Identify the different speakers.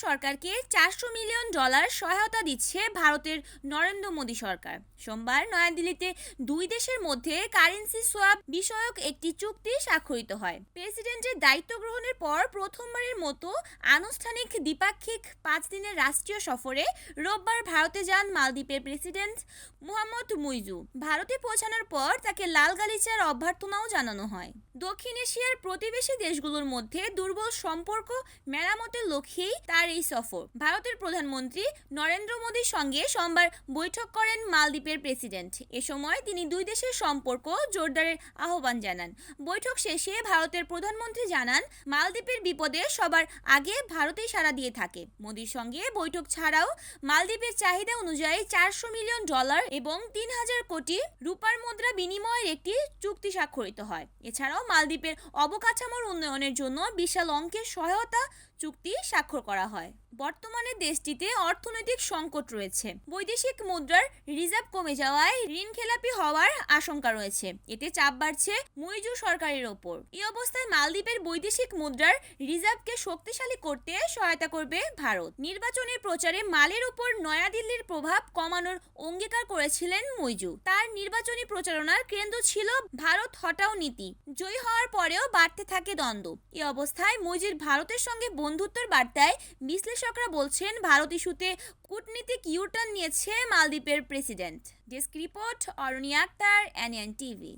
Speaker 1: সরকারকে $400 মিলিয়ন সহায়তা দিচ্ছে ভারতের নরেন্দ্র মোদী সরকার। সোমবার নয়াদিল্লিতে দুই দেশের মধ্যে কারেন্সি সোয়াপ বিষয়ক একটি চুক্তি স্বাক্ষরিত হয়। প্রেসিডেন্টের দায়িত্ব গ্রহণের পর প্রথমবারের মতো আনুষ্ঠানিক দ্বিপাক্ষিক 5 দিনের রাষ্ট্রীয় সফরে রোববার ভারতে যান মালদ্বীপের প্রেসিডেন্ট মোহাম্মদ মুইজু। ভারতে পৌঁছানোর পর তাকে লাল গালিচার অভ্যর্থনাও জানানো হয়। দক্ষিণ এশিয়ার প্রতিবেশী দেশগুলোর মধ্যে দুর্বল সম্পর্ক মেরামতের লক্ষ্যেই তার এই সফর। ভারতের প্রধানমন্ত্রী নরেন্দ্র মোদীর সঙ্গে সোমবার বৈঠক করেন মালদ্বীপের প্রেসিডেন্ট। এ সময় তিনি দুই দেশের সম্পর্ক জোরদারের আহ্বান জানান। বৈঠক শেষে ভারতের প্রধানমন্ত্রী জানান, মালদ্বীপের বিপদে সবার আগে ভারতেই সাড়া দিয়ে থাকে। মোদীর সঙ্গে বৈঠক ছাড়াও মালদ্বীপের চাহিদা অনুযায়ী $400 মিলিয়ন এবং 3000 কোটি রূপার মুদ্রা বিনিময়ের একটি চুক্তি স্বাক্ষরিত হয়। এছাড়াও মালদ্বীপের অবকাঠামোর উন্নয়নের জন্য বিশাল অঙ্কের সহায়তা চুক্তি স্বাক্ষর করা হয়। বর্তমানে দেশটিতে অর্থনৈতিক সংকট রয়েছে। বৈদেশিক মুদ্রার রিজার্ভ কমে যাওয়ায় ঋণখেলাপি হওয়ার আশঙ্কা রয়েছে। এতে চাপ বাড়ছে মুইজু সরকারের ওপর। এই অবস্থায় মালদ্বীপের বৈদেশিক মুদ্রার রিজার্ভকে শক্তিশালী করতে সহায়তা করবে ভারত। নির্বাচনের প্রচারে মালের উপর নয়াদিল্লির প্রভাব কমানোর অঙ্গীকার করেছিলেন মুইজু। তার নির্বাচনী প্রচারণার কেন্দ্র ছিল ভারত হটাও নীতি। জয়ী হওয়ার পরেও বাড়তে থাকে দ্বন্দ্ব। এই অবস্থায় মুইজুর ভারতের সঙ্গে বন্ধুত্বের বার্তায় বিশ্লেষকরা বলছেন, ভারত ইস্যুতে কূটনীতিক ইউটার্ন নিয়েছে মালদ্বীপের president. Desk report, Aruni Akter, NN TV.